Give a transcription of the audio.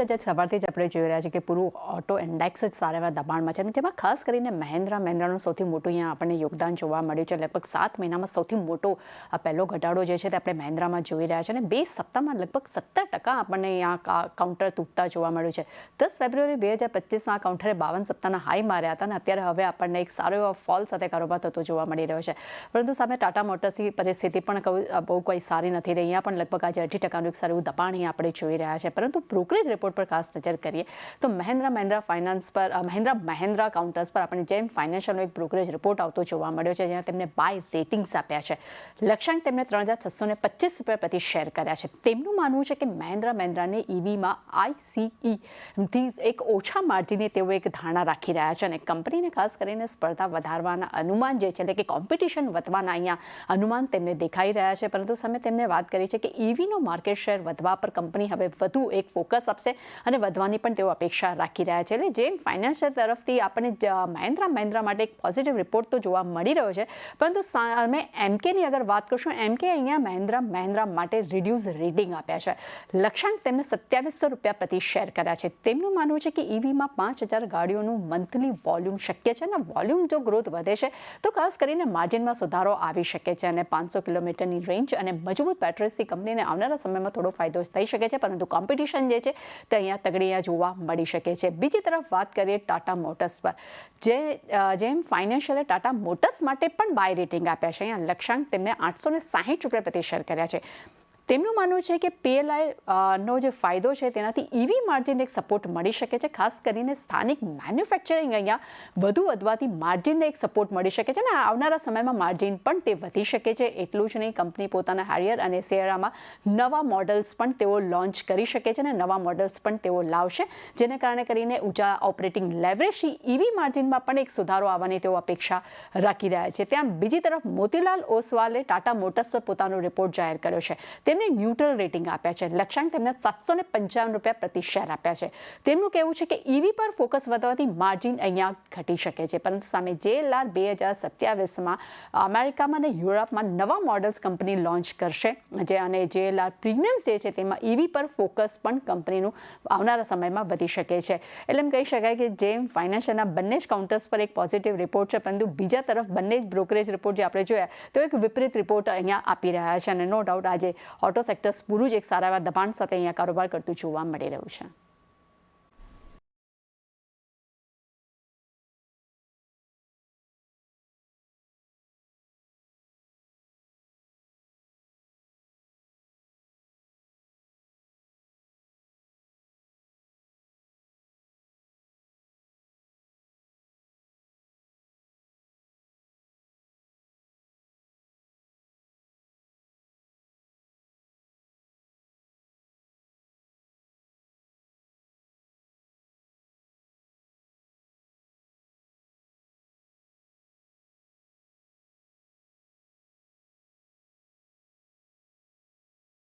જ સવારથી જ આપણે જોઈ રહ્યા છીએ કે પૂરું ઓટો ઇન્ડેક્સ જ સારા એવા દબાણમાં છે અને તેમાં ખાસ કરીને મહિન્દ્રાનું સૌથી મોટું અહીંયા આપણને યોગદાન જોવા મળ્યું છે. લગભગ 7 મહિનામાં સૌથી મોટો પહેલો ઘટાડો જે છે તે આપણે મહિન્દ્રામાં જોઈ રહ્યા છે અને 2 સપ્તાહમાં લગભગ 17% આપણને અહીંયા કાઉન્ટર તૂટતા જોવા મળ્યું છે. 10 ફેબ્રુઆરી 2025ના આ કાઉન્ટરે 52 સપ્તાહના હાઈ માર્યા હતા અને અત્યારે હવે આપણને એક સારો એવો ફોલ સાથે કારોબાર થતો જોવા મળી રહ્યો છે. પરંતુ સામે ટાટા મોટર્સની પરિસ્થિતિ પણ બહુ કોઈ સારી નથી રહી. અહીંયા પણ લગભગ આજે 8% એક સારું એવું દબાણ અહીંયા આપણે જોઈ રહ્યા છે. પરંતુ બ્રોકરેજ રિપોર્ટ પર ખાસ નજર કરીએ તો મહિન્દ્રા કાઉન્ટર્સ પર આપણે જેમ ફાઇનાન્શિયલનો એક બ્રોકરેજ રિપોર્ટ આવતો જોવા મળ્યો છે, જ્યાં તેમને બાય રેટિંગ્સ આપ્યા છે. લક્ષ્યાંક તેમને 3625 રૂપિયા પ્રતિ શેર કર્યા છે. તેમનું માનવું છે કે મહિન્દ્રાને ઈવીમાં આઈસીઈથી એક ઓછા માર્જિને તેઓ એક ધારણા રાખી રહ્યા છે અને કંપનીને ખાસ કરીને સ્પર્ધા વધારવાના અનુમાન જે છે એટલે કે કોમ્પિટિશન વધવાના અહીંયા અનુમાન તેમને દેખાઈ રહ્યા છે. પરંતુ સામે તેમને વાત કરી છે કે ઈવીનો માર્કેટ શેર વધવા પર કંપની હવે વધુ એક ફોકસ આપશે અને વધવાની પણ તેઓ અપેક્ષા રાખી રહ્યા છે. એટલે જેમ ફાઇનાન્શિયલ તરફથી આપણને મહિન્દ્રા માટે એક પોઝિટિવ રિપોર્ટ તો જોવા મળી રહ્યો છે, પરંતુ અમે એમકેની અગર વાત કરશું, એમકે અહીંયા મહિન્દ્રા માટે રિડ્યુસ રેટિંગ આપ્યા છે. લક્ષ્યાંક તેમને 2700 રૂપિયા પ્રતિ શેર કર્યા છે. તેમનું માનવું છે કે ઈવીમાં 5000 ગાડીઓનું મંથલી વોલ્યુમ શક્ય છે અને વોલ્યુમ જો ગ્રોથ વધે છે તો ખાસ કરીને માર્જિનમાં સુધારો આવી શકે છે અને 500 કિલોમીટરની રેન્જ અને મજબૂત બેટરીઝથી કંપનીને આવનારા સમયમાં થોડો ફાયદો થઈ શકે છે. પરંતુ કોમ્પિટિશન જે છે તે અહીંયા તગડી જોવા મળી શકે છે. બીજી તરફ વાત કરીએ ટાટા મોટર્સ પર, જેમ ફાઇનાન્શિયલે ટાટા મોટર્સ માટે પણ બાય રેટિંગ આપ્યા છે. અહીંયા લક્ષ્યાંક તેમને 860 રૂપિયા પ્રતિ શેર કર્યા છે. તેમનું માનવું છે કે પીએલઆઈનો જે ફાયદો છે તેનાથી ઈવી માર્જિન એક સપોર્ટ મળી શકે છે. ખાસ કરીને સ્થાનિક મેન્યુફેક્ચરિંગ અહીંયા વધુ વધવાથી માર્જિનને એક સપોર્ટ મળી શકે છે અને આવનારા સમયમાં માર્જિન પણ તે વધી શકે છે. એટલું જ નહીં, કંપની પોતાના હારિયર અને સિએરામાં નવા મોડલ્સ પણ તેઓ લોન્ચ કરી શકે છે અને નવા મોડલ્સ પણ તેઓ લાવશે, જેને કારણે કરીને ઊંચા ઓપરેટિંગ લેવરેજથી ઈવી માર્જિનમાં પણ એક સુધારો આવવાની તેઓ અપેક્ષા રાખી રહ્યા છે. ત્યાં બીજી તરફ મોતીલાલ ઓસવાલે ટાટા મોટર્સ પર પોતાનો રિપોર્ટ જાહેર કર્યો છે. ન્યુટ્રલ રેટિંગ આપ્યા છે. લક્ષ્યાંક તેમને 755 રૂપિયા પ્રતિ શેર આપ્યા છે. તેમનું કહેવું છે કે ઈવી પર ફોકસ વધવાથી માર્જિન અહીંયા ઘટી શકે છે. પરંતુ સામે JLR 2027માં અમેરિકામાં અને યુરોપમાં નવા મોડલ્સ કંપની લોન્ચ કરશે અને JLR પ્રીમિયમ્સ જે છે તેમાં ઈવી પર ફોકસ પણ કંપનીનું આવનારા સમયમાં વધી શકે છે. એટલે એમ કહી શકાય કે જેમ ફાઇનાન્શિયલના બંને જ કાઉન્ટર્સ પર એક પોઝિટિવ રિપોર્ટ છે, પરંતુ બીજા તરફ બંને જ બ્રોકરેજ રિપોર્ટ જે આપણે જોયા તો એક વિપરીત રિપોર્ટ અહીંયા આપી રહ્યા છે અને નો ડાઉટ આજે ઓટો સેક્ટર્સ પૂરું જ એક સારા એવા દબાણ સાથે અહીંયા કારોબાર કરતું જોવા મળી રહ્યું છે.